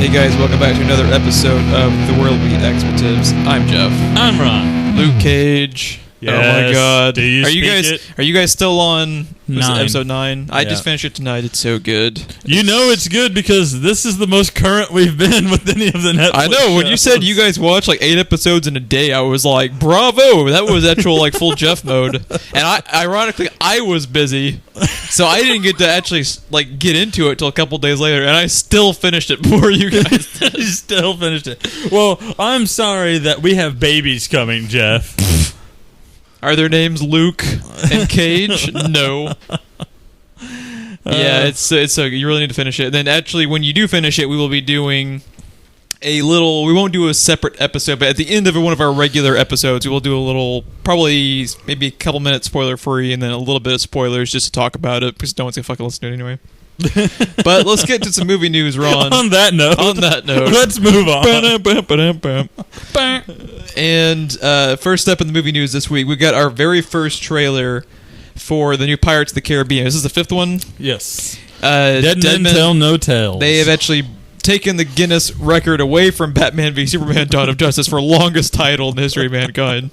Hey guys, welcome back to another episode of The World We Expletives. I'm Jeff. I'm Ron. Luke Cage. Yes. Oh my god. Do you Are you guys still on episode 9? I Yeah. just finished it tonight. It's so good. You know it's good because this is the most current we've been with any of the Netflix I know. When you said you guys watched like 8 episodes in a day, I was like, bravo! That was actual like full Jeff mode. And ironically, I was busy, so I didn't get to actually like get into it till a couple days later, and I still finished it before you guys did. You still finished it. Well, I'm sorry that we have babies coming, Jeff. Are their names Luke and Cage? No. Yeah, it's so you really need to finish it. And then actually, when you do finish it, we will be doing we won't do a separate episode, but at the end of one of our regular episodes, we will do a little, probably maybe a couple minutes spoiler free, and then a little bit of spoilers just to talk about it, because no one's gonna fucking listen to it anyway. But let's get to some movie news, Ron. On that note, let's move on. And first up in the movie news this week, we got our very first trailer for the new Pirates of the Caribbean. Is this the 5th one? Yes. Dead Men Tell No Tales. They have actually taken the Guinness record away from Batman v Superman: Dawn of Justice for longest title in the history of mankind.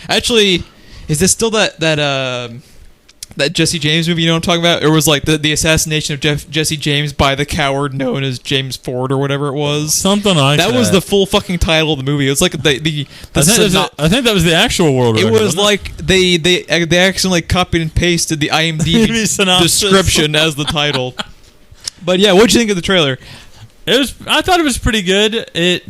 Actually, is this still that Jesse James movie, you know what I'm talking about? Or was like the assassination of Jesse James by the coward known as James Ford or whatever it was? Something like that. That was the full fucking title of the movie. It was like I think that was the actual world record. It was like they accidentally copied and pasted the IMDb description as the title. But yeah, what'd you think of the trailer? I thought it was pretty good. It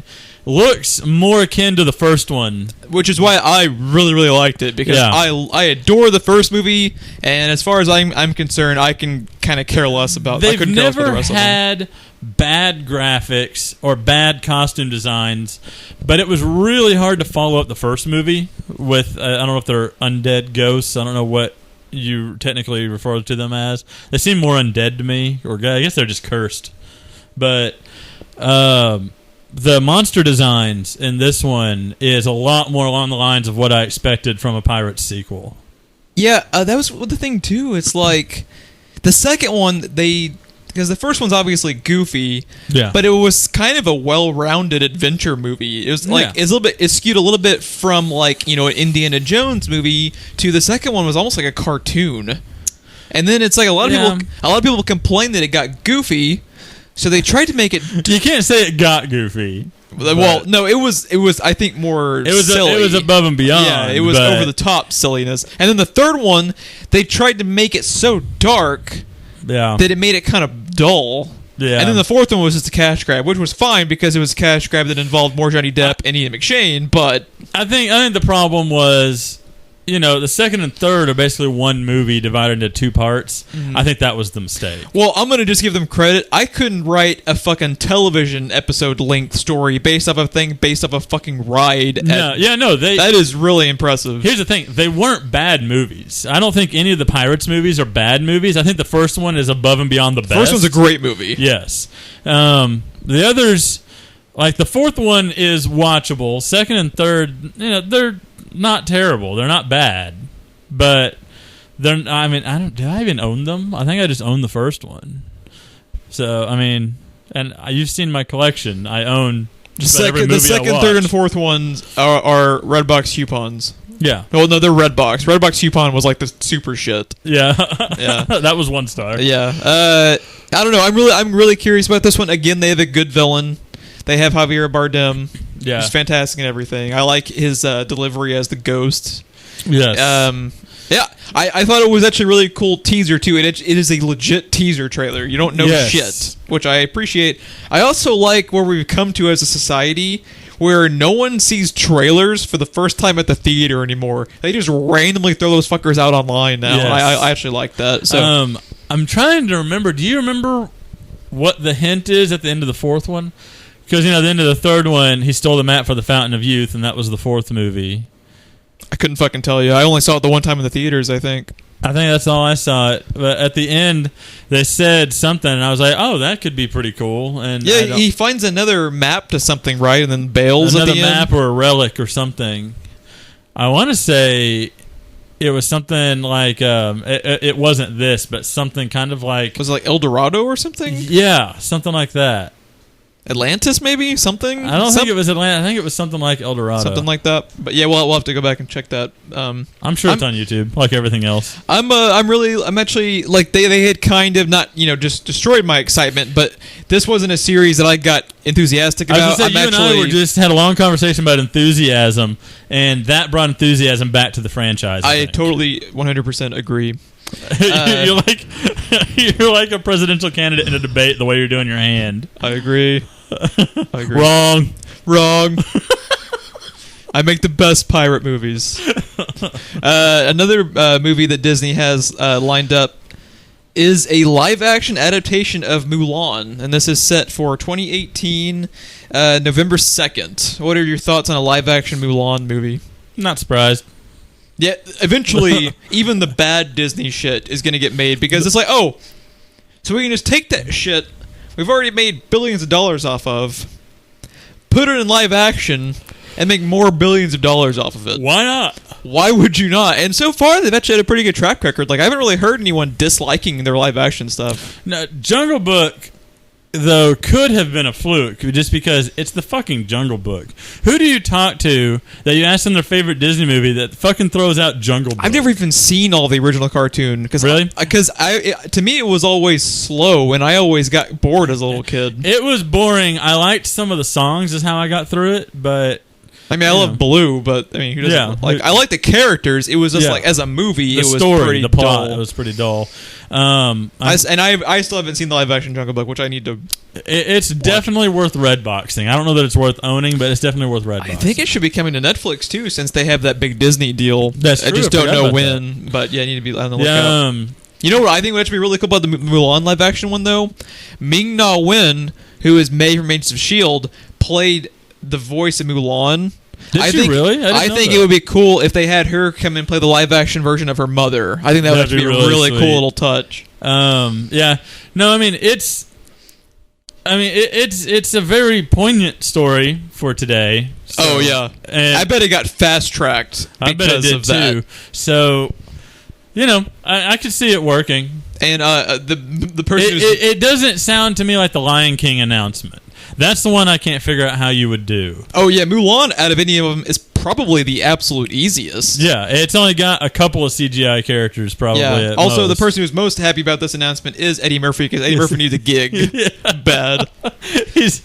looks more akin to the first one, which is why I really, really liked it, because I adore the first movie, and as far as I'm concerned, I can kind of care less about. They've never had bad graphics or bad costume designs, but it was really hard to follow up the first movie with I don't know if they're undead ghosts. I don't know what you technically refer to them as. They seem more undead to me, or I guess they're just cursed. But the monster designs in this one is a lot more along the lines of what I expected from a Pirates sequel. Yeah, that was the thing too. It's like the second one, because the first one's obviously goofy, but it was kind of a well-rounded adventure movie. It was like it's skewed a little bit from like, you know, an Indiana Jones movie to the second one was almost like a cartoon. And then it's like a lot of people complain that it got goofy. So they tried to make it. You can't say it got goofy. Well, no, it was. I think more. Silly. It was above and beyond. Yeah, it was over the top silliness. And then the third one, they tried to make it so dark, that it made it kind of dull. Yeah. And then the fourth one was just a cash grab, which was fine because it was a cash grab that involved more Johnny Depp and Ian McShane. But I think the problem was, you know, the second and third are basically one movie divided into 2 parts. Mm-hmm. I think that was the mistake. Well, I'm going to just give them credit. I couldn't write a fucking television episode length story based off a fucking ride. That is really impressive. Here's the thing. They weren't bad movies. I don't think any of the Pirates movies are bad movies. I think the first one is above and beyond the best. The first one's a great movie. Yes. The others, like the fourth one is watchable. Second and third, you know, they're not terrible. They're not bad, but they're. I mean, do I even own them? I think I just own the first one. So I mean, and you've seen my collection. I own just about every movie the second, third, and fourth ones are Redbox coupons. Yeah. Well, no, they're Redbox. Redbox coupon was like the super shit. Yeah. Yeah. That was 1 star. Yeah. I don't know. I'm really curious about this one. Again, they have a good villain. They have Javier Bardem. Yeah. He's fantastic in everything. I like his delivery as the ghost. Yes. I thought it was actually a really cool teaser, too. It is a legit teaser trailer. You don't know shit, which I appreciate. I also like where we've come to as a society where no one sees trailers for the first time at the theater anymore. They just randomly throw those fuckers out online now. Yes. I actually like that. So I'm trying to remember. Do you remember what the hint is at the end of the fourth one? Because, you know, at the end of the third one, he stole the map for the Fountain of Youth, and that was the fourth movie. I couldn't fucking tell you. I only saw it the one time in the theaters, I think. I think that's all I saw it. But at the end, they said something, and I was like, oh, that could be pretty cool. And yeah, he finds another map to something, right? And then bails at the end. Another map or a relic or something. I want to say it was something like, it wasn't this, but something kind of like... Was it like El Dorado or something? Yeah, something like that. Atlantis, maybe something. I don't think it was Atlantis. I think it was something like El Dorado, something like that. But yeah, we'll have to go back and check that. I'm sure it's on YouTube, like everything else. I'm actually like they had kind of not just destroyed my excitement, but this wasn't a series that I got enthusiastic about. I was gonna say, and I just had a long conversation about enthusiasm, and that brought enthusiasm back to the franchise. I totally 100% agree. You're like a presidential candidate in a debate the way you're doing your hand. I agree. Wrong. I make the best pirate movies. Another movie that Disney has lined up is a live-action adaptation of Mulan, and this is set for 2018, November 2nd. What are your thoughts on a live-action Mulan movie? Not surprised. Yeah, eventually, even the bad Disney shit is going to get made because it's like, oh, so we can just take that shit we've already made billions of dollars off of, put it in live action, and make more billions of dollars off of it. Why not? Why would you not? And so far, they've actually had a pretty good track record. Like, I haven't really heard anyone disliking their live action stuff. No, Jungle Book, though, could have been a fluke just because it's the fucking Jungle Book. Who do you talk to that you ask them their favorite Disney movie that fucking throws out Jungle Book? I've never even seen all the original cartoon. Really? Because to me, it was always slow, and I always got bored as a little kid. It was boring. I liked some of the songs is how I got through it, but... I mean, I love Blue, but I mean, who doesn't I like the characters. It was just like as a movie, it was pretty the plot, dull. It was pretty dull. I still haven't seen the live action Jungle Book, which I need to. It's definitely worth redboxing. I don't know that it's worth owning, but it's definitely worth redboxing. I think it should be coming to Netflix too, since they have that big Disney deal. That's true. I just don't know when, but yeah, I need to be on the lookout. You know what I think would actually be really cool about the Mulan live action one though? Ming-Na Wen, who is May from Agents of S.H.I.E.L.D., played the voice of Mulan. Did she really? I think it would be cool if they had her come and play the live action version of her mother. I think that would be a really cool little touch. Yeah. No, I mean it's a very poignant story for today. So, oh yeah, and I bet it got fast tracked. I bet it did too. So, I could see it working. And the person it doesn't sound to me like the Lion King announcement. That's the one I can't figure out how you would do. Oh, yeah. Mulan, out of any of them, is probably the absolute easiest. Yeah. It's only got a couple of CGI characters, probably. Yeah. Also, the person who's most happy about this announcement is Eddie Murphy, because Eddie Murphy needs a gig. Bad. He's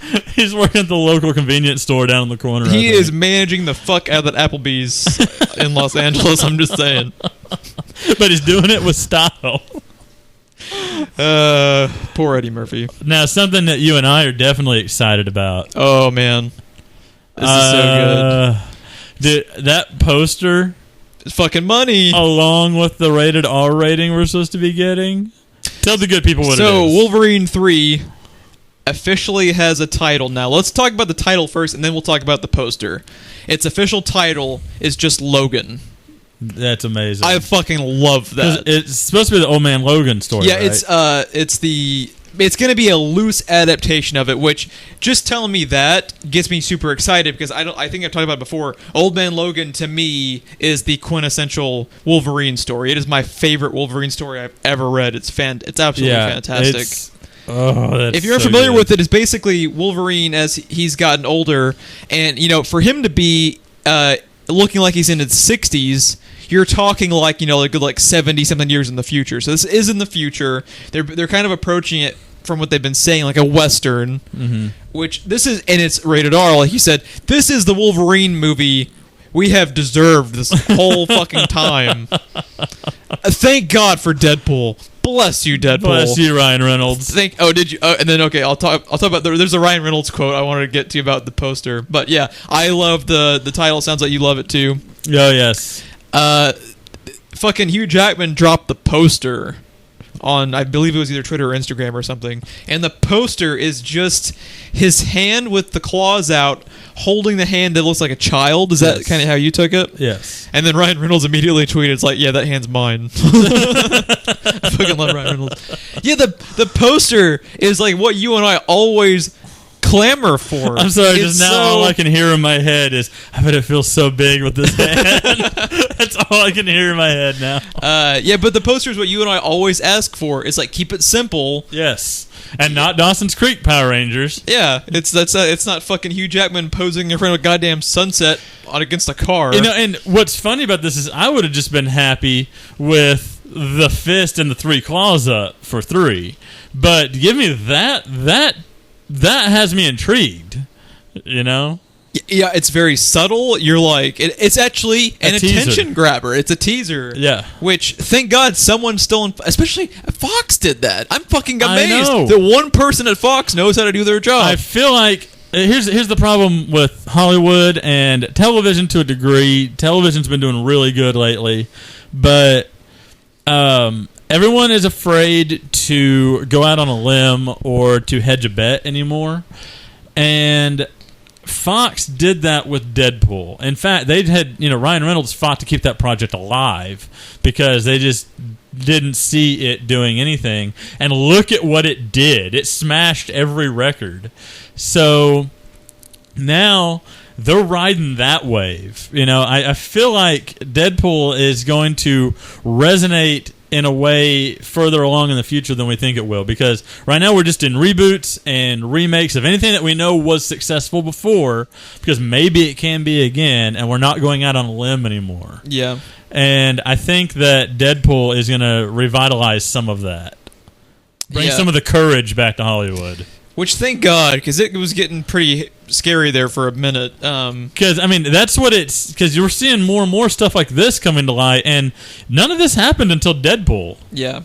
working at the local convenience store down in the corner. He is managing the fuck out of that Applebee's in Los Angeles, I'm just saying. But he's doing it with style. Poor Eddie Murphy. Now, something that you and I are definitely excited about. Oh man, this is so good. Dude, that poster, it's fucking money. Along with the rated R rating we're supposed to be getting. Tell the good people what it is. So, Wolverine 3 officially has a title now. Let's talk about the title first, and then we'll talk about the poster. Its official title is just Logan. That's amazing. I fucking love that. It's supposed to be the Old Man Logan story. Yeah, right? it's going to be a loose adaptation of it, which just telling me that gets me super excited because I think I've talked about it before. Old Man Logan to me is the quintessential Wolverine story. It is my favorite Wolverine story I've ever read. It's absolutely fantastic. If you're unfamiliar with it, it's basically Wolverine as he's gotten older, and for him to be looking like he's in his 60s, you're talking like a good 70-something years in the future. So this is in the future. They're kind of approaching it from what they've been saying like a Western, which this is, and it's rated R, like you said. This is the Wolverine movie we have deserved this whole fucking time. Thank God for Deadpool. Bless you, Deadpool. Bless you, Ryan Reynolds. Did you? And then I'll talk about there's a Ryan Reynolds quote I wanted to get to about the poster. But yeah, I love the title. Sounds like you love it too. Oh yes. Fucking Hugh Jackman dropped the poster on, I believe it was either Twitter or Instagram or something, and the poster is just his hand with the claws out holding the hand that looks like a child. Is that kind of how you took it? Yes. And then Ryan Reynolds immediately tweeted, it's like, yeah, that hand's mine. I fucking love Ryan Reynolds. Yeah, the poster is like what you and I always clamor for. I'm sorry, just now all I can hear in my head is, I bet it feels so big with this hand. That's all I can hear in my head now. Yeah, but the poster is what you and I always ask for. It's like, keep it simple. Yes. And not Dawson's Creek Power Rangers. Yeah, it's not fucking Hugh Jackman posing in front of a goddamn sunset against a car. And what's funny about this is I would have just been happy with the fist and the 3 claws up for 3. But give me that has me intrigued, Yeah, it's very subtle. You're like, it's actually an attention grabber. It's a teaser. Yeah. Which, thank God, someone still, especially Fox did that. I'm fucking amazed I know. that one person at Fox knows how to do their job. I feel like here's the problem with Hollywood and television to a degree. Television's been doing really good lately, but everyone is afraid to go out on a limb or to hedge a bet anymore, and Fox did that with Deadpool. In fact, they had, Ryan Reynolds fought to keep that project alive because they just didn't see it doing anything. And look at what it did. It smashed every record. So now they're riding that wave. I feel like Deadpool is going to resonate in a way further along in the future than we think it will, because right now we're just in reboots and remakes of anything that we know was successful before, because maybe it can be again, and we're not going out on a limb anymore. Yeah. And I think that Deadpool is going to revitalize some of that. Bring some of the courage back to Hollywood. Which, thank God, because it was getting pretty scary there for a minute. Because, that's what it's... Because you're seeing more and more stuff like this coming to light, and none of this happened until Deadpool. Yeah.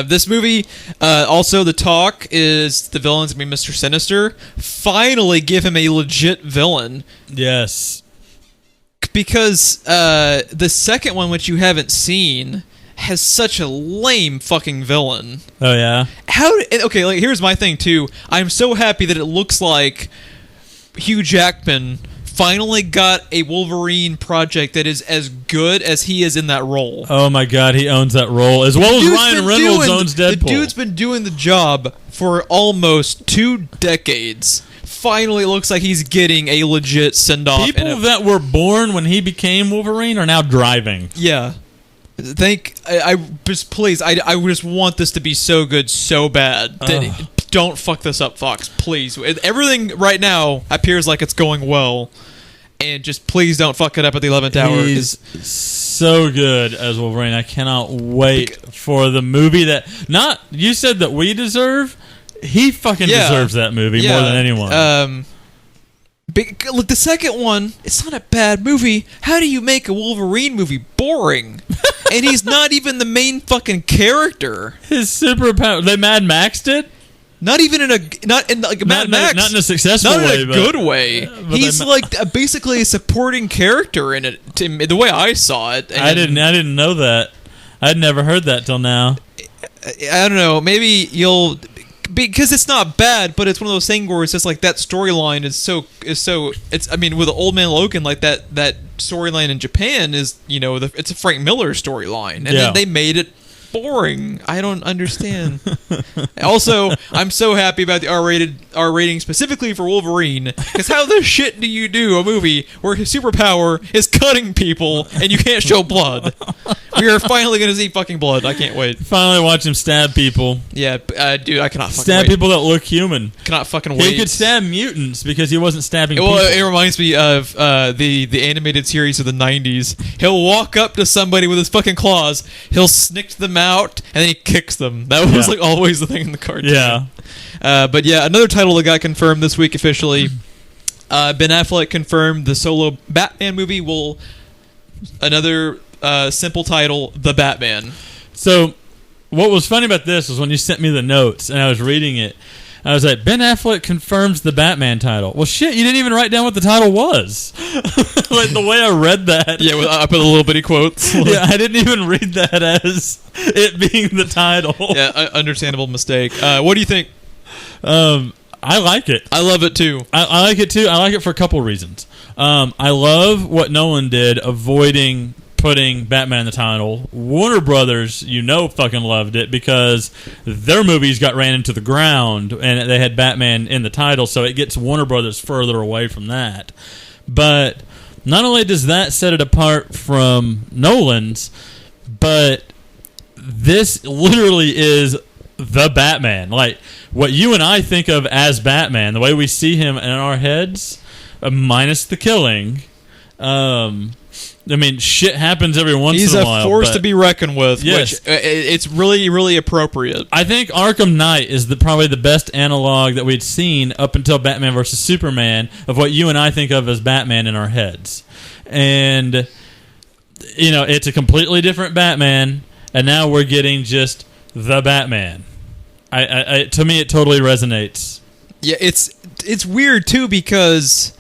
This movie, also the talk is the villain's going to be Mr. Sinister. Finally give him a legit villain. Yes. Because the second one, which you haven't seen, has such a lame fucking villain. Oh, yeah? Okay, here's my thing, too. I'm so happy that it looks like Hugh Jackman finally got a Wolverine project that is as good as he is in that role. Oh, my God, he owns that role. As well as Ryan Reynolds owns Deadpool. The dude's been doing the job for almost 2 decades. Finally looks like he's getting a legit send-off. People that were born when he became Wolverine are now driving. Yeah. I just want this to be so good, so bad. Don't fuck this up, Fox, please. Everything right now appears like it's going well, and just please don't fuck it up at the 11th hour. He's so good as Wolverine. I cannot wait for the movie that you said that we deserve. He fucking deserves that movie more than anyone. Look, the second one, it's not a bad movie. How do you make a Wolverine movie boring? And he's not even the main fucking character. His superpower. They Mad Maxed it? Not even in a Mad Max. Not in a successful way. Not in a good way. He's basically a supporting character in it. The way I saw it. I didn't know that. I'd never heard that till now. I don't know. Maybe you'll... Because it's not bad, but it's one of those things where it's just like that storyline is so with Old Man Logan, like that storyline in Japan is, it's a Frank Miller storyline, and then they made it boring. I don't understand. Also, I'm so happy about the R rating specifically for Wolverine, because how the shit do you do a movie where his superpower is cutting people and you can't show blood? We are finally going to see fucking blood. I can't wait. Finally watch him stab people. Yeah, dude, I cannot fucking stab wait. People that look human. Cannot fucking wait. He could stab mutants because he wasn't stabbing people. Well, it reminds me of the animated series of the 90s. He'll walk up to somebody with his fucking claws, he'll snick them out, and then he kicks them. That was always the thing in the cartoon. Yeah. But yeah, another title that got confirmed this week officially. Ben Affleck confirmed the solo Batman movie will... Another... simple title, The Batman. So, what was funny about this was when you sent me the notes and I was reading it, I was like, Ben Affleck confirms the Batman title. Well, shit, you didn't even write down what the title was. Like, the way I read that. Yeah, I put a little bitty quotes. Yeah, I didn't even read that as it being the title. Yeah, understandable mistake. What do you think? I like it. I love it, too. I like it, too. I like it for a couple reasons. I love what Nolan did, avoiding putting Batman in the title. Warner Brothers, fucking loved it because their movies got ran into the ground and they had Batman in the title, so it gets Warner Brothers further away from that. But not only does that set it apart from Nolan's, but this literally is the Batman. Like, what you and I think of as Batman, the way we see him in our heads, minus the killing. Shit happens every once in a while. He's a force to be reckoned with, yes. Which it's really, really appropriate. I think Arkham Knight is probably the best analog that we'd seen up until Batman vs. Superman of what you and I think of as Batman in our heads. And, it's a completely different Batman, and now we're getting just the Batman. To me, it totally resonates. Yeah, it's weird, too, because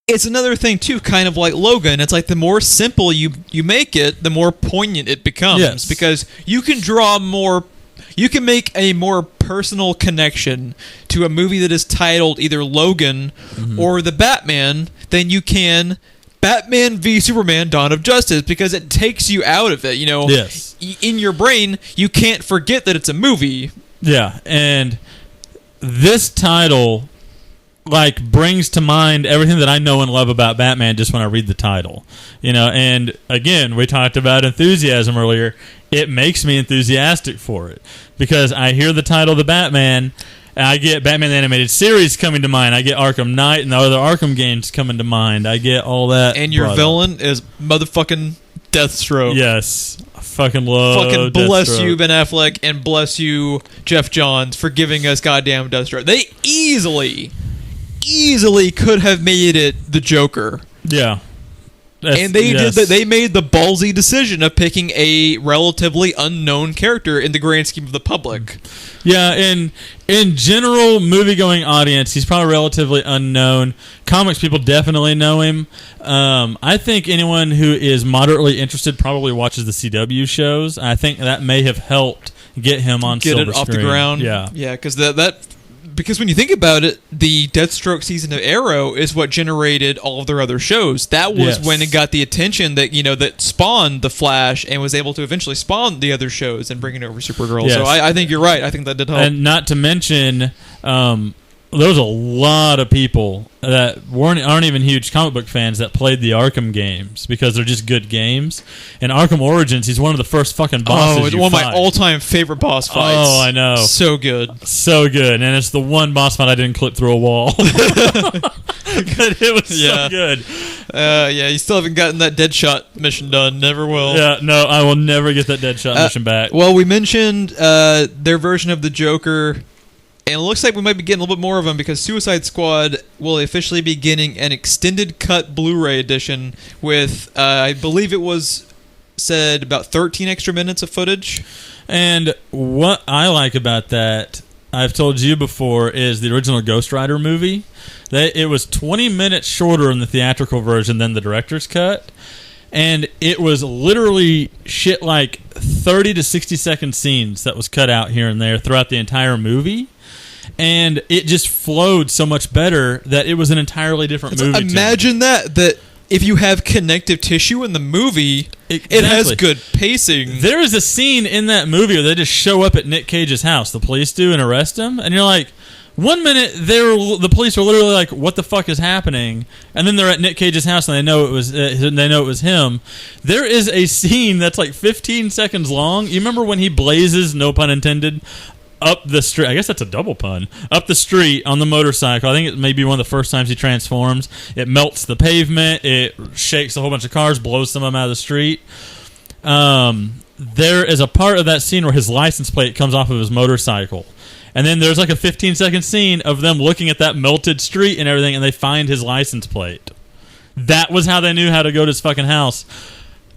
it's another thing, too, kind of like Logan. It's like the more simple you make it, the more poignant it becomes. Yes. Because you can make a more personal connection to a movie that is titled either Logan or The Batman than you can Batman v Superman: Dawn of Justice, because it takes you out of it. Yes. In your brain, you can't forget that it's a movie. Yeah, and this title brings to mind everything that I know and love about Batman just when I read the title. And again, we talked about enthusiasm earlier. It makes me enthusiastic for it because I hear the title The Batman, and I get Batman the Animated Series coming to mind. I get Arkham Knight and the other Arkham games coming to mind. I get all that. And your villain is motherfucking Deathstroke. Yes. I fucking love fucking bless Deathstroke. You, Ben Affleck, and bless you, Jeff Johns, for giving us goddamn Deathstroke. They easily could have made it the Joker. Yeah. And they did that. They made the ballsy decision of picking a relatively unknown character in the grand scheme of the public. Yeah, in general movie-going audience, he's probably relatively unknown. Comics people definitely know him. I think anyone who is moderately interested probably watches the CW shows. I think that may have helped get him on silver it off screen. The ground. Yeah, because when you think about it, the Deathstroke season of Arrow is what generated all of their other shows. That was when it got the attention that that spawned the Flash and was able to eventually spawn the other shows and bring it over Supergirl. Yes. So I think you're right. I think that did help. And not to mention, there was a lot of people that aren't even huge comic book fans that played the Arkham games because they're just good games. In Arkham Origins, he's one of the first fucking bosses. Oh, it's one of my all-time favorite boss fights. Oh, I know. So good. So good. And it's the one boss fight I didn't clip through a wall. It was so good. You still haven't gotten that Deadshot mission done. Never will. Yeah, no, I will never get that Deadshot mission back. Well, we mentioned their version of the Joker. And it looks like we might be getting a little bit more of them because Suicide Squad will officially be getting an extended cut Blu Ray edition with, I believe it was said, about 13 extra minutes of footage. And what I like about that, I've told you before, is the original Ghost Rider movie. It was 20 minutes shorter in the theatrical version than the director's cut. And it was literally shit like 30 to 60 second scenes that was cut out here and there throughout the entire movie. And it just flowed so much better that it was an entirely different movie. Imagine that if you have connective tissue in the movie, it has good pacing. There is a scene in that movie where they just show up at Nick Cage's house, the police do, and arrest him. And you're like, 1 minute the police are literally like, "What the fuck is happening?" And then they're at Nick Cage's house and they know it was him. There is a scene that's like 15 seconds long. You remember when he blazes, no pun intended, up the street? I guess that's a double pun. Up the street on the motorcycle. I think it may be one of the first times he transforms. It melts the pavement. It shakes a whole bunch of cars, blows some of them out of the street. There is a part of that scene where his license plate comes off of his motorcycle. And then there's like a 15-second scene of them looking at that melted street and everything, and they find his license plate. That was how they knew how to go to his fucking house.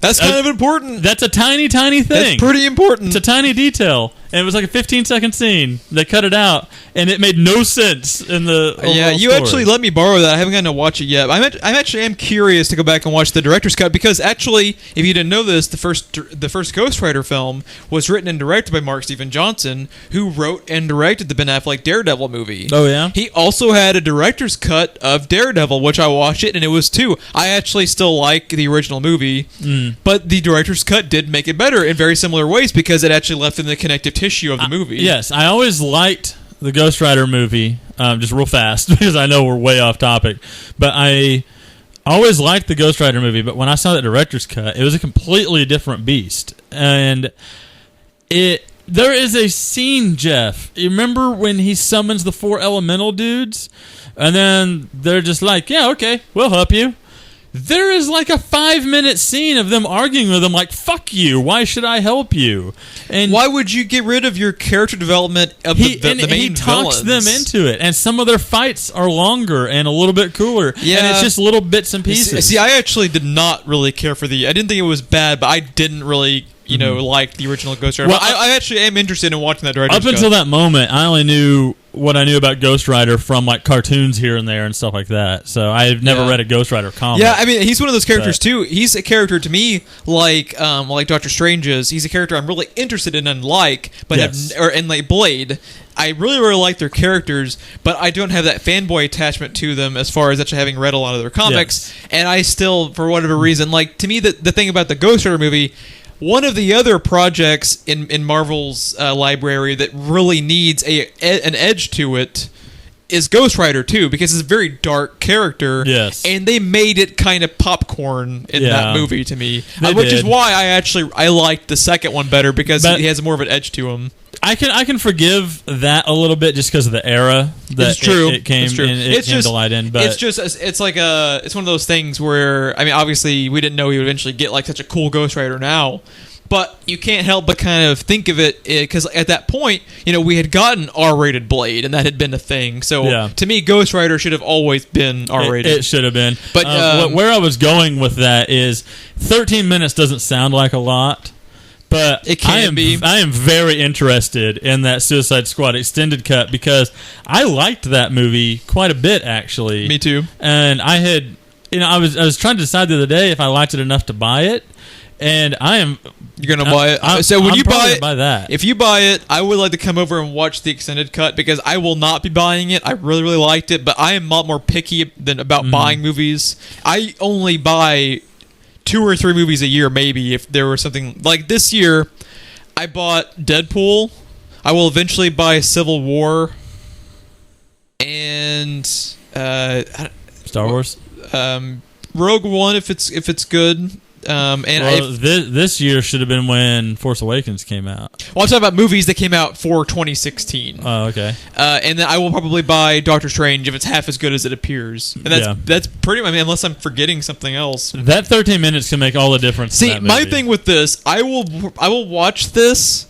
That's kind of important. That's a tiny, tiny thing. That's pretty important. It's a tiny detail. and it was like a 15-second scene. They cut it out, and it made no sense in the you story. Actually let me borrow that. I haven't gotten to watch it yet. I actually am curious to go back and watch the director's cut, because actually, if you didn't know this, the first Ghost Rider film was written and directed by Mark Steven Johnson, who wrote and directed the Ben Affleck Daredevil movie. Oh yeah. He also had a director's cut of Daredevil, which I watched it, and it was too. I actually still like the original movie, but the director's cut did make it better in very similar ways because it actually left in the connective tissue of the movie. Yes, I always liked the Ghost Rider movie, just real fast, because I know we're way off topic, but I always liked the Ghost Rider movie, but when I saw that director's cut, it was a completely different beast. And there is a scene, Jeff, you remember when he summons the 4 elemental dudes, and then they're just like, yeah, okay, we'll help you. There is like a 5-minute scene of them arguing with him, like, fuck you, why should I help you? And why would you get rid of your character development of the main villains? He talks them into it, and some of their fights are longer and a little bit cooler, and it's just little bits and pieces. See, I actually did not really care for I didn't think it was bad, but I didn't really like the original Ghost Rider. Well, I actually am interested in watching that director's cut. Up until that moment, I only knew what I knew about Ghost Rider from like cartoons here and there and stuff like that. So I've never read a Ghost Rider comic. Yeah, I mean, he's one of those characters too. He's a character to me like Doctor Strange is. He's a character I'm really interested in and like, but and like Blade. I really, really like their characters, but I don't have that fanboy attachment to them as far as actually having read a lot of their comics. Yes. And I still, for whatever reason, like, to me, the thing about the Ghost Rider movie, one of the other projects in Marvel's library that really needs an edge to it is Ghost Rider 2, because it's a very dark character. Yes. And they made it kind of popcorn in that movie to me. Which is why I liked the second one better, because he has more of an edge to him. I can forgive that a little bit just because of the era that it's true. It came to light in. But it's one of those things where, I mean, obviously we didn't know he would eventually get like such a cool Ghost Rider now, but you can't help but kind of think of it, because at that point, we had gotten R-rated Blade, and that had been a thing. So to me, Ghost Rider should have always been R-rated. It should have been. But where I was going with that is 13 minutes doesn't sound like a lot. But it can be. I am very interested in that Suicide Squad extended cut, because I liked that movie quite a bit, actually. Me too. And I had, I was trying to decide the other day if I liked it enough to buy it, and I am. You're gonna buy it. So when I'm you buy it, buy that. If you buy it, I would like to come over and watch the extended cut, because I will not be buying it. I really, really liked it, but I am a lot more picky than about buying movies. I only buy 2 or 3 movies a year, maybe, if there was something like this year. I bought Deadpool. I will eventually buy Civil War, and Star Wars, Rogue One if it's good. This year should have been when Force Awakens came out. Well, I'm talking about movies that came out for 2016. Oh, okay. And then I will probably buy Doctor Strange if it's half as good as it appears. And that's pretty. I mean, unless I'm forgetting something else. That 13 minutes can make all the difference. See, my thing with this, I will watch this,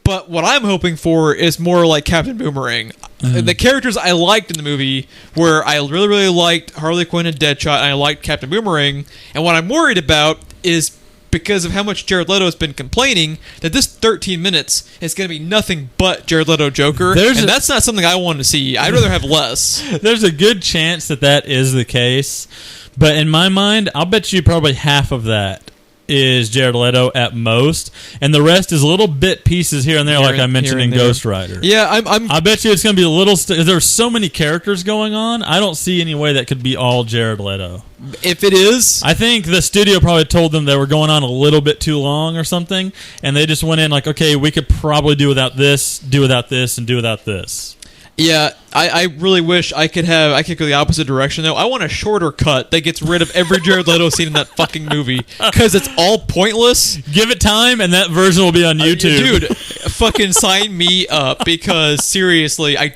but what I'm hoping for is more like Captain Boomerang. The characters I liked in the movie were, I really, really liked Harley Quinn and Deadshot, and I liked Captain Boomerang. And what I'm worried about is, because of how much Jared Leto has been complaining, that this 13 minutes is going to be nothing but Jared Leto Joker, and that's not something I want to see. I'd rather have less. There's a good chance that is the case, but in my mind, I'll bet you probably half of that is Jared Leto at most, and the rest is little bit pieces here and there, like I mentioned in Ghost Rider. Yeah, I bet you it's going to be a little. There's so many characters going on. I don't see any way that could be all Jared Leto. If it is, I think the studio probably told them they were going on a little bit too long or something, and they just went in like, okay, we could probably do without this, and do without this. Yeah, I really wish I could go the opposite direction, though. I want a shorter cut that gets rid of every Jared Leto scene in that fucking movie, because it's all pointless. Give it time, and that version will be on YouTube. Dude, fucking sign me up, because seriously, I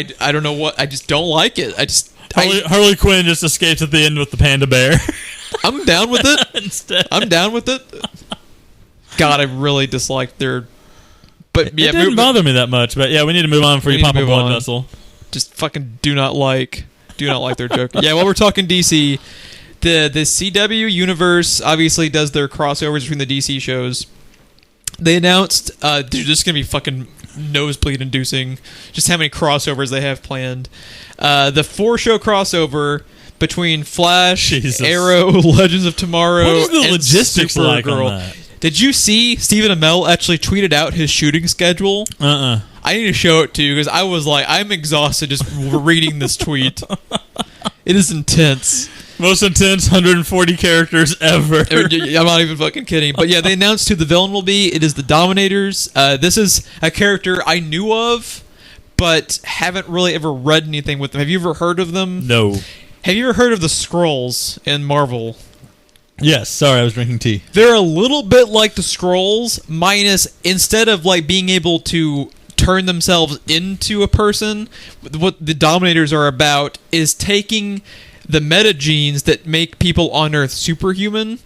don't know what, I just don't like it. Harley Quinn just escapes at the end with the panda bear. I'm down with it. Instead. I'm down with it. God, I really disliked their... But it didn't bother me that much, but yeah, we need to move on before you pop a blood vessel. Just fucking do not like their Joker. Yeah, while we're talking DC, the CW universe obviously does their crossovers between the DC shows. they announced they're just going to be fucking nosebleed inducing just how many crossovers they have planned. The 4-show crossover between Flash, Arrow, Legends of Tomorrow, what is the and logistics Supergirl. like on that? Did you see Stephen Amell actually tweeted out his shooting schedule? I need to show it to you because I was like, I'm exhausted just reading this tweet. It is intense. Most intense 140 characters ever. I'm not even fucking kidding. But yeah, they announced who the villain will be. It is the Dominators. This is a character I knew of, but haven't really ever read anything with them. Have you ever heard of them? No. Have you ever heard of the Skrulls in Marvel? Yes. Sorry, I was drinking tea. They're a little bit like the Skrulls, minus instead of like being able to turn themselves into a person, what the Dominators are about is taking the metagenes that make people on Earth superhuman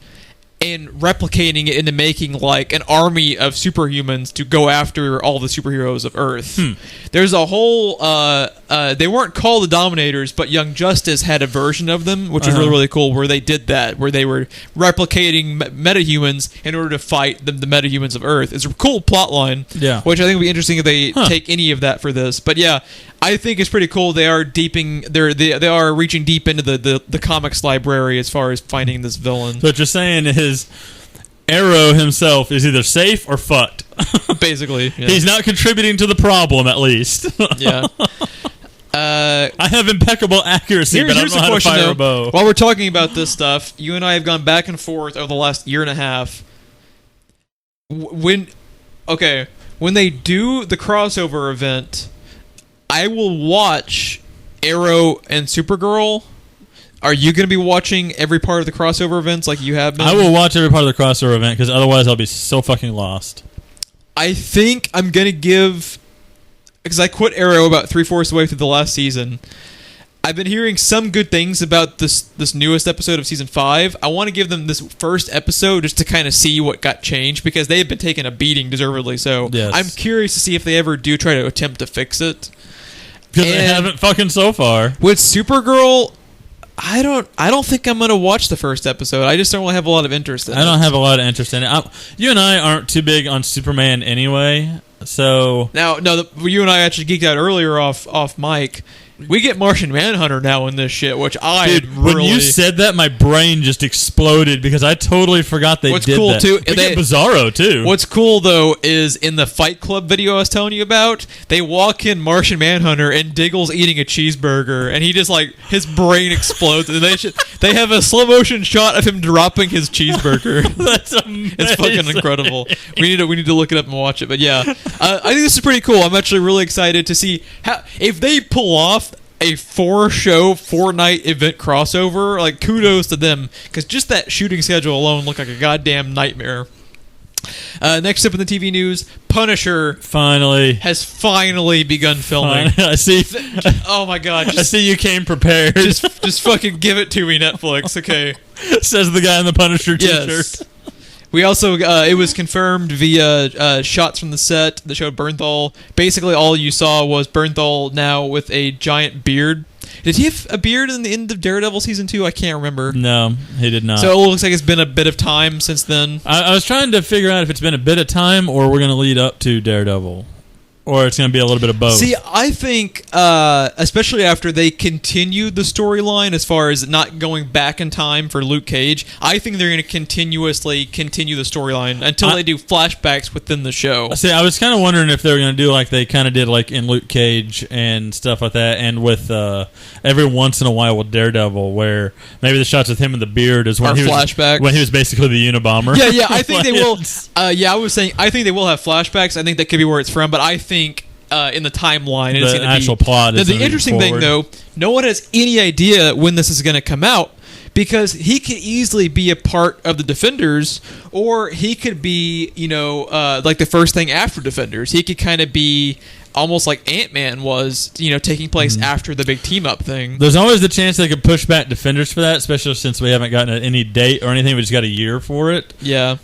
and replicating it into making like an army of superhumans to go after all the superheroes of Earth. There's a whole they weren't called the Dominators, but Young Justice had a version of them, which was really, really cool, where they did that, where they were replicating metahumans in order to fight the metahumans of Earth. It's a cool plot line, which I think would be interesting if they take any of that for this. But yeah, I think it's pretty cool. They are they are reaching deep into the comics library as far as finding this villain. So what you're saying is Arrow himself is either safe or fucked. Basically, yeah. He's not contributing to the problem, at least. Yeah. I have impeccable accuracy, but I don't know how to fire a bow. While we're talking about this stuff, you and I have gone back and forth over the last year and a half. When they do the crossover event, I will watch Arrow and Supergirl. Are you going to be watching every part of the crossover events like you have been? I will watch every part of the crossover event because otherwise I'll be so fucking lost. I think I'm going to give... Because I quit Arrow about 3/4 of the way through the last season. I've been hearing some good things about this newest episode of Season 5. I want to give them this first episode just to kind of see what got changed because they've been taking a beating, deservedly so. Yes. I'm curious to see if they ever do try to attempt to fix it. Because they haven't fucking so far. With Supergirl... I don't think I'm going to watch the first episode. I just don't really have a lot of interest in it. I don't have a lot of interest in it. You and I aren't too big on Superman anyway, so... Now, no, you and I actually geeked out earlier off mic. We get Martian Manhunter now in this shit, which When you said that, my brain just exploded because I totally forgot they did cool that. Too, we get Bizarro, too. What's cool, though, is in the Fight Club video I was telling you about, they walk in Martian Manhunter and Diggle's eating a cheeseburger, and he just, like, his brain explodes, and they have a slow-motion shot of him dropping his cheeseburger. That's amazing. It's fucking incredible. We need to look it up and watch it, but yeah. I think this is pretty cool. I'm actually really excited to see how if they pull off a 4-show, 4-night event crossover, like, kudos to them, because just that shooting schedule alone looked like a goddamn nightmare. Next up in the TV news, Punisher has finally begun filming. I see. Oh my god! I see you came prepared. Just fucking give it to me, Netflix. Okay, says the guy in the Punisher t-shirt. Yes. We also, it was confirmed via shots from the set that showed Bernthal. Basically, all you saw was Bernthal now with a giant beard. Did he have a beard in the end of Daredevil Season 2? I can't remember. No, he did not. So it looks like it's been a bit of time since then. I was trying to figure out if it's been a bit of time or we're going to lead up to Daredevil. Or it's going to be a little bit of both. See, I think, especially after they continued the storyline as far as not going back in time for Luke Cage, I think they're going to continuously continue the storyline until they do flashbacks within the show. See, I was kind of wondering if they were going to do like they kind of did like in Luke Cage and stuff like that, and with every once in a while with Daredevil, where maybe the shots with him and the beard is when he was basically the Unabomber. Yeah, I think they will. I was saying, I think they will have flashbacks. I think that could be where it's from, but I think in the timeline, it's the actual plot. The interesting thing, though, no one has any idea when this is going to come out because he could easily be a part of the Defenders, or he could be, like the first thing after Defenders. He could kind of be almost like Ant-Man was, taking place after the big team-up thing. There's always the chance they could push back Defenders for that, especially since we haven't gotten any date or anything. We just got a year for it. Yeah.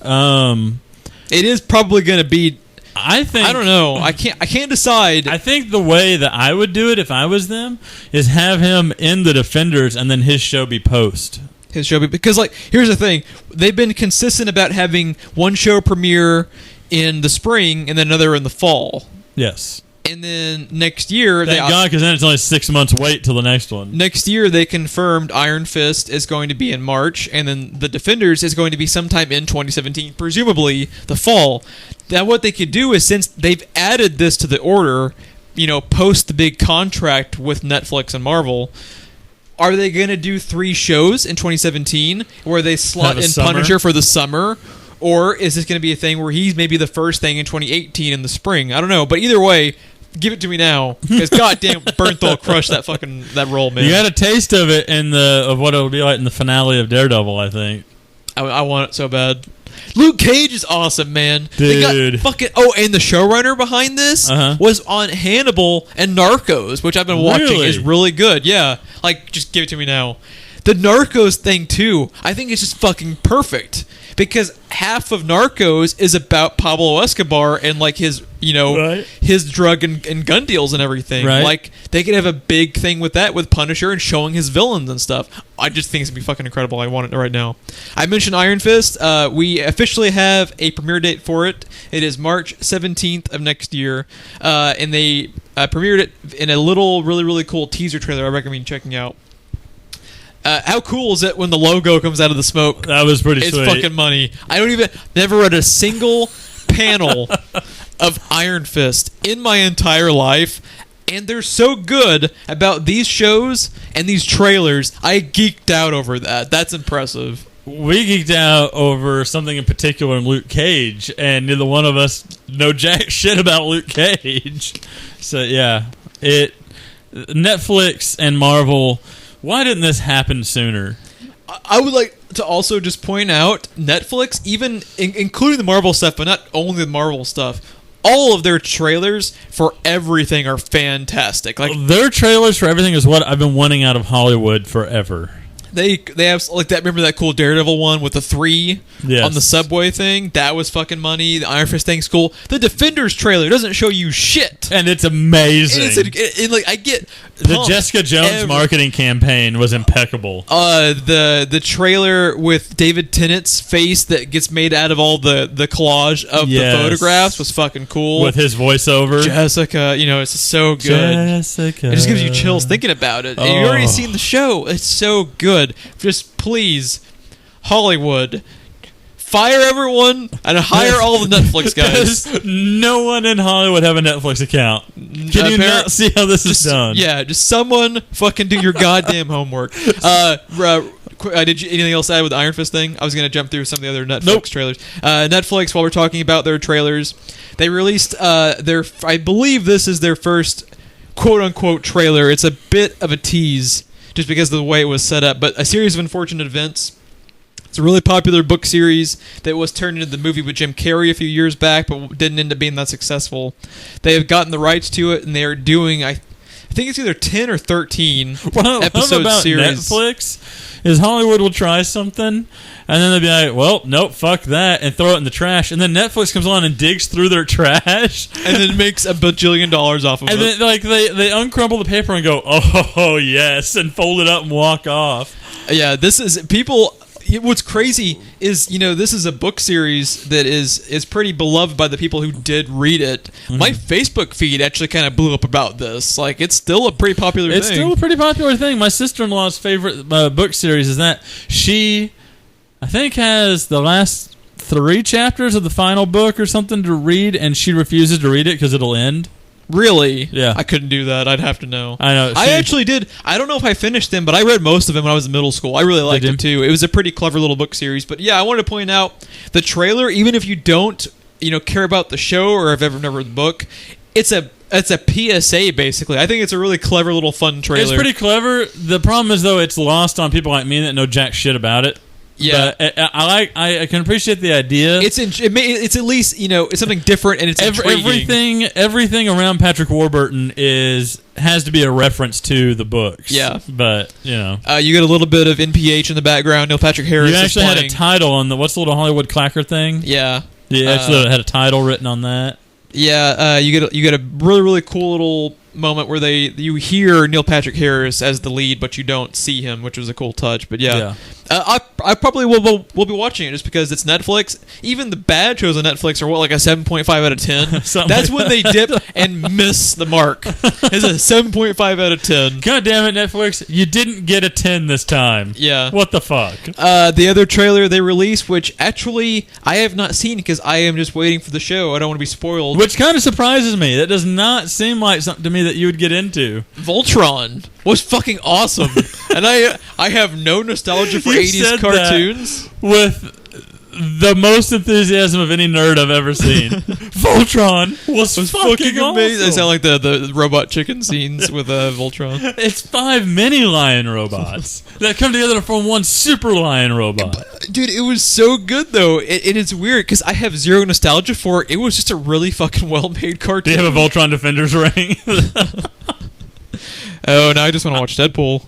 It is probably going to be. I don't know. I can't decide. I think the way that I would do it if I was them is have him in the Defenders and then his show be post. Because here's the thing. They've been consistent about having one show premiere in the spring and then another in the fall. Yes. And then next year... Thank God, because then it's only 6 months wait till the next one. Next year, they confirmed Iron Fist is going to be in March, and then The Defenders is going to be sometime in 2017, presumably the fall. Now, what they could do is, since they've added this to the order, post the big contract with Netflix and Marvel, are they going to do 3 shows in 2017 where they slot in Punisher for the summer? Or is this going to be a thing where he's maybe the first thing in 2018 in the spring? I don't know, but either way... Give it to me now, because goddamn, Bernthal crushed that role, man. You got a taste of it of what it'll be like in the finale of Daredevil, I think. I want it so bad. Luke Cage is awesome, man. Dude. They got and the showrunner behind this was on Hannibal and Narcos, which I've been watching is really good. Yeah, just give it to me now. The Narcos thing too, I think it's just fucking perfect. Because half of Narcos is about Pablo Escobar and his, his drug and gun deals and everything. Right. They could have a big thing with that with Punisher and showing his villains and stuff. I just think it's gonna be fucking incredible. I want it right now. I mentioned Iron Fist. We officially have a premiere date for it. It is March 17th of next year, and they premiered it in a little, really, really cool teaser trailer. I recommend checking out. How cool is it when the logo comes out of the smoke? That was pretty sweet. It's fucking money. Never read a single panel of Iron Fist in my entire life, and they're so good about these shows and these trailers. I geeked out over that. That's impressive. We geeked out over something in particular in Luke Cage, and neither one of us know jack shit about Luke Cage. So yeah, Netflix and Marvel... Why didn't this happen sooner? I would like to also just point out Netflix, even including the Marvel stuff, but not only the Marvel stuff, all of their trailers for everything are fantastic. Their trailers for everything is what I've been wanting out of Hollywood forever. They have that. Remember that cool Daredevil one with the 3 on the subway thing? That was fucking money. The Iron Fist thing's cool. The Defenders trailer doesn't show you shit, and it's amazing. I get the Jessica Jones marketing campaign was impeccable. The trailer with David Tennant's face that gets made out of all the collage of the photographs was fucking cool with his voiceover. Jessica, it's so good. Jessica, it just gives you chills thinking about it. And you've already seen the show. It's so good. Just please, Hollywood, fire everyone and hire all the Netflix guys. No one in Hollywood have a Netflix account. Can you not see how this is done? Yeah, just someone fucking do your goddamn homework. Did you anything else to add with the Iron Fist thing? I was going to jump through some of the other Netflix trailers. Netflix, while we're talking about their trailers, they released I believe this is their first quote-unquote trailer. It's a bit of a tease, just because of the way it was set up, but a series of unfortunate events. It's a really popular book series that was turned into the movie with Jim Carrey a few years back, but didn't end up being that successful. They have gotten the rights to it, and they are doing, I think it's either 10 or 13 episode about series. Netflix is Hollywood will try something, and then they'll be like, well, nope, fuck that, and throw it in the trash. And then Netflix comes along and digs through their trash. And then makes $1 bajillion off of it. And then they uncrumble the paper and go, oh, yes, and fold it up and walk off. Yeah, this is... People... What's crazy is, this is a book series that is pretty beloved by the people who did read it. Mm-hmm. My Facebook feed actually kind of blew up about this. It's still a pretty popular thing. It's still a pretty popular thing. My sister-in-law's favorite book series is that she, I think, has the last 3 chapters of the final book or something to read, and she refuses to read it because it'll end. Really? Yeah. I couldn't do that. I'd have to know. I know. I actually did. I don't know if I finished them, but I read most of them when I was in middle school. I really liked them too. It was a pretty clever little book series. But yeah, I wanted to point out the trailer, even if you don't, care about the show or have ever read the book, it's a PSA basically. I think it's a really clever little fun trailer. It's pretty clever. The problem is though, it's lost on people like me that know jack shit about it. Yeah, but I can appreciate the idea. It's at least it's something different and it's intriguing. Everything around Patrick Warburton has to be a reference to the books. Yeah, but you get a little bit of NPH in the background. Neil Patrick Harris. You actually had a title on what's the little Hollywood clacker thing? Yeah, you actually had a title written on that. Yeah, you get a really really cool little moment where you hear Neil Patrick Harris as the lead, but you don't see him, which was a cool touch. But yeah. I probably will be watching it just because it's Netflix. Even the bad shows on Netflix are like a 7.5 out of 10. That's when they dip and miss the mark. It's a 7.5 out of 10. God damn it, Netflix! You didn't get a 10 this time. Yeah. What the fuck? The other trailer they released, which actually I have not seen because I am just waiting for the show. I don't want to be spoiled. Which kind of surprises me. That does not seem like something to me that you would get into. Voltron was fucking awesome, and I have no nostalgia for 80s cartoons. With the most enthusiasm of any nerd I've ever seen. Voltron was fucking amazing. Awesome. They sound like the robot chicken scenes with Voltron. It's 5 mini lion robots that come together to form one super lion robot. Dude, it was so good though. It's weird because I have zero nostalgia for it. It was just a really fucking well-made cartoon. Do you have a Voltron Defenders ring? Oh, now I just want to watch Deadpool.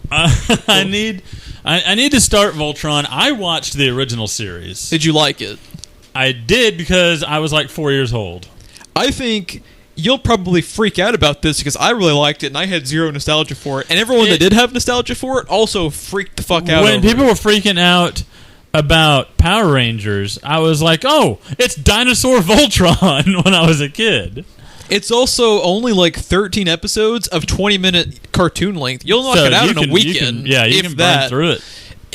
I need to start Voltron. I watched the original series. Did you like it? I did because I was like 4 years old. I think you'll probably freak out about this because I really liked it and I had zero nostalgia for it. And everyone that did have nostalgia for it also freaked the fuck out. When people were freaking out about Power Rangers, I was like, oh, it's Dinosaur Voltron when I was a kid. It's also only like 13 episodes of 20-minute cartoon length. You'll knock it out in a weekend. You can burn through it.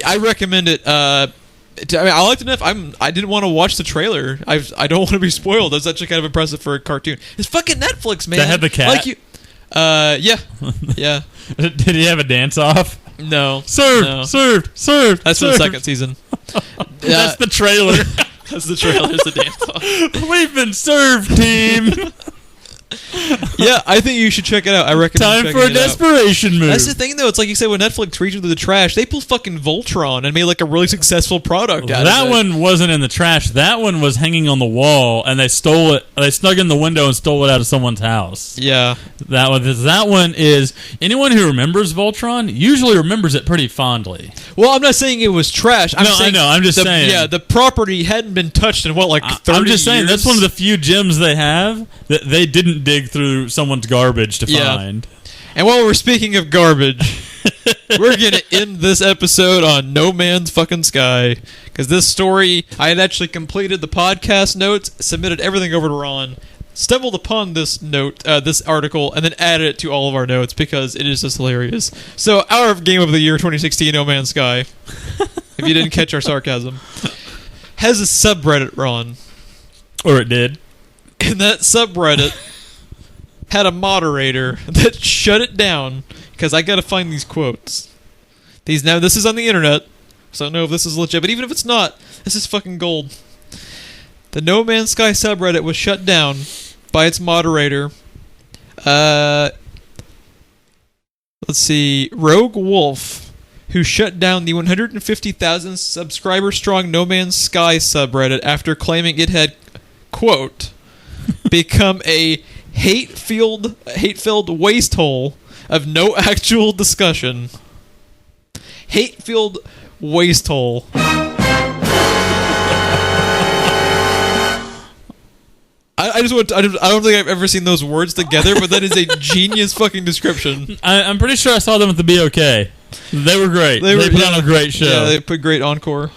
I recommend it. I liked it enough. I didn't want to watch the trailer. I don't want to be spoiled. That's actually kind of impressive for a cartoon. It's fucking Netflix, man. They have the cat? Yeah. Did he have a dance-off? No. Served. That's for the second season. That's the trailer. That's the trailer. It's the dance-off. We've been served, team. Yeah, I think you should check it out. I recommend Time for a desperation move. That's the thing, though. It's like you said, when Netflix reached into the trash, they pulled fucking Voltron and made like a really successful product out of it. That one wasn't in the trash. That one was hanging on the wall, and they stole it. They snuck in the window and stole it out of someone's house. Yeah. That one is... Anyone who remembers Voltron usually remembers it pretty fondly. Well, I'm not saying it was trash. I know. I'm just saying. Yeah, the property hadn't been touched in, 30 years? I'm just saying, that's one of the few gems they have that they didn't dig through someone's garbage to find. And while we're speaking of garbage, we're going to end this episode on No Man's Fucking Sky. Because this story, I had actually completed the podcast notes, submitted everything over to Ron, stumbled upon this article, and then added it to all of our notes because it is just hilarious. So, our Game of the Year 2016, No Man's Sky, if you didn't catch our sarcasm, has a subreddit, Ron. Or it did. And that subreddit had a moderator that shut it down because I gotta find these quotes. Now, this is on the internet, so I don't know if this is legit, but even if it's not, this is fucking gold. The No Man's Sky subreddit was shut down by its moderator. Let's see, Rogue Wolf, who shut down the 150,000 subscriber strong No Man's Sky subreddit after claiming it had, quote, become a hate-filled waste hole of no actual discussion. Hate-filled waste hole. I don't think I've ever seen those words together, but that is a genius fucking description. I'm pretty sure I saw them at the BOK. They were great. They put on a great show. Yeah, they put great encore.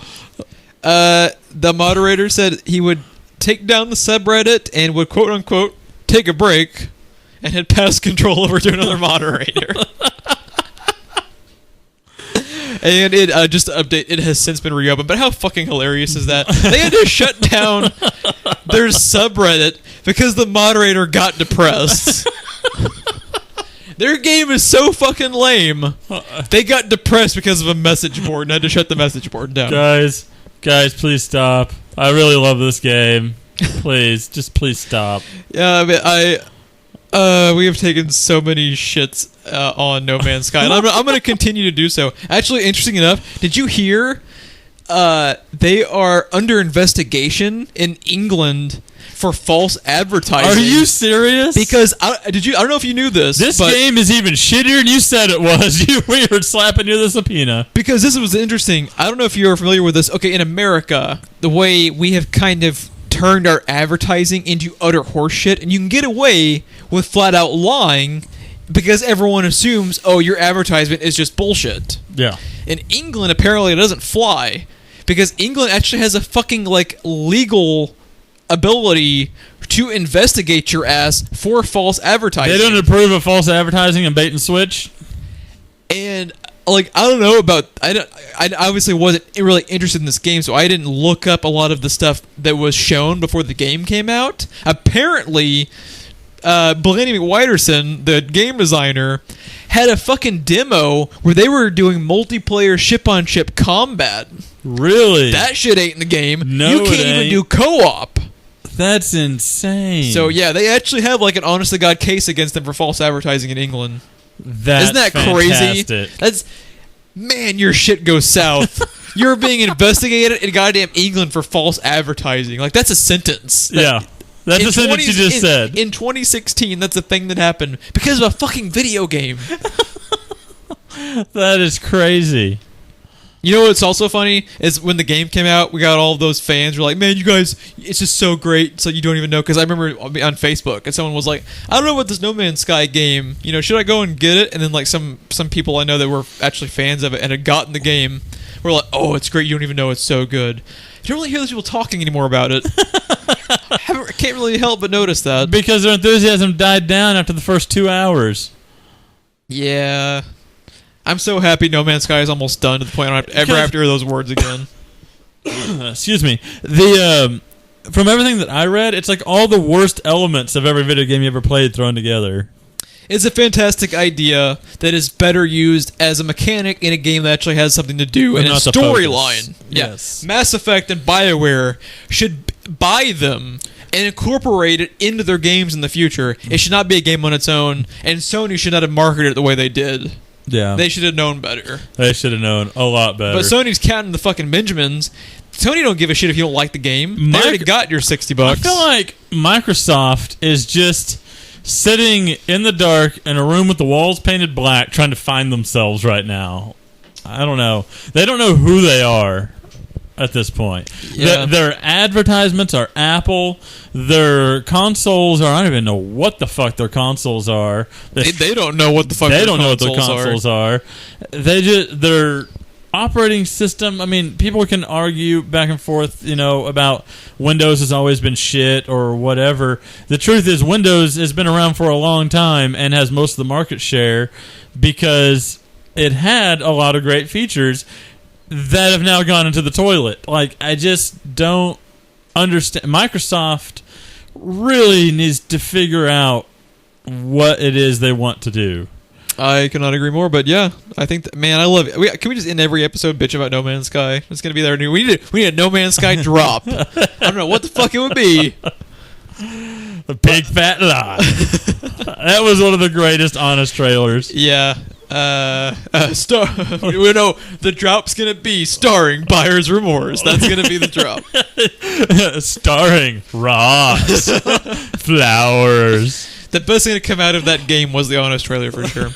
The moderator said he would take down the subreddit and would, quote unquote, take a break, and had passed control over to another moderator. And it just to update, it has since been reopened. But how fucking hilarious is that? They had to shut down their subreddit because the moderator got depressed. Their game is so fucking lame. They got depressed because of a message board and had to shut the message board down. Guys, please stop. I really love this game. Please stop. Yeah, we have taken so many shits on No Man's Sky, and I'm going to continue to do so. Actually, interesting enough, did you hear they are under investigation in England for false advertising? Are you serious? Because I don't know if you knew this. This game is even shittier than you said it was. We were slapping you with a subpoena. Because this was interesting. I don't know if you're familiar with this. Okay, in America, the way we have kind of turned our advertising into utter horseshit, and you can get away with flat out lying because everyone assumes, oh, your advertisement is just bullshit. Yeah. In England, apparently, it doesn't fly because England actually has a fucking legal ability to investigate your ass for false advertising. They don't approve of false advertising and bait and switch. And I don't know about. I obviously wasn't really interested in this game, so I didn't look up a lot of the stuff that was shown before the game came out. Apparently, Blaney McWhiterson, the game designer, had a fucking demo where they were doing multiplayer ship-on-ship combat. Really? That shit ain't in the game. No, you can't even do co-op. That's insane. So yeah, they actually have an honest-to-God case against them for false advertising in England. Isn't that crazy? Man, your shit goes south. You're being investigated in goddamn England for false advertising. That's a sentence. Yeah. That's a sentence you just said. In 2016, that's a thing that happened because of a fucking video game. That is crazy. You know what's also funny is when the game came out, we got all of those fans who were like, man, you guys, it's just so great, so you don't even know. Because I remember on Facebook, and someone was like, I don't know about this No Man's Sky game. Should I go and get it? And then some people I know that were actually fans of it and had gotten the game were like, oh, it's great. You don't even know it's so good. You don't really hear those people talking anymore about it. I can't really help but notice that. Because their enthusiasm died down after the first 2 hours. Yeah. I'm so happy No Man's Sky is almost done to the point I don't ever have to hear those words again. Excuse me. From everything that I read, it's all the worst elements of every video game you ever played thrown together. It's a fantastic idea that is better used as a mechanic in a game that actually has something to do and a storyline. Yes. Mass Effect and BioWare should buy them and incorporate it into their games in the future. It should not be a game on its own, and Sony should not have marketed it the way they did. Yeah. They should have known better. They should have known a lot better. But Sony's counting the fucking Benjamins. Sony don't give a shit if you don't like the game. They already got your $60. I feel like Microsoft is just sitting in the dark in a room with the walls painted black trying to find themselves right now. I don't know. They don't know who they are at this point. Yeah. Their advertisements are Apple. Their consoles are... I don't even know what the fuck their consoles are. They don't know what the fuck they don't know what their consoles are. Their operating system... I mean, people can argue back and forth, about Windows has always been shit or whatever. The truth is Windows has been around for a long time and has most of the market share because it had a lot of great features that have now gone into the toilet. I just don't understand. Microsoft really needs to figure out what it is they want to do. I cannot agree more, but yeah, I think that, man, I love it. Can we just end every episode bitch about No Man's Sky? It's going to be their new... We need a No Man's Sky drop. I don't know what the fuck it would be. The big fat lie. That was one of the greatest honest trailers. Yeah. We know the drop's gonna be starring Buyer's Remorse. That's gonna be the drop. Starring Ross. Flowers. The best thing to come out of that game was the honest trailer for sure.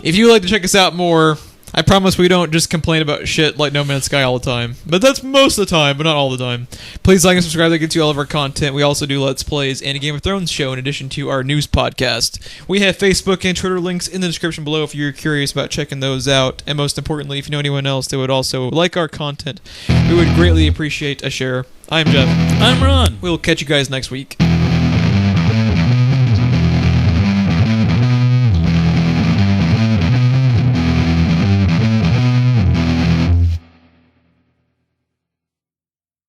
If you would like to check us out more, I promise we don't just complain about shit like No Man's Sky all the time. But that's most of the time, but not all the time. Please like and subscribe. That gets you all of our content. We also do Let's Plays and a Game of Thrones show in addition to our news podcast. We have Facebook and Twitter links in the description below if you're curious about checking those out. And most importantly, if you know anyone else that would also like our content, we would greatly appreciate a share. I'm Jeff. I'm Ron. We will catch you guys next week.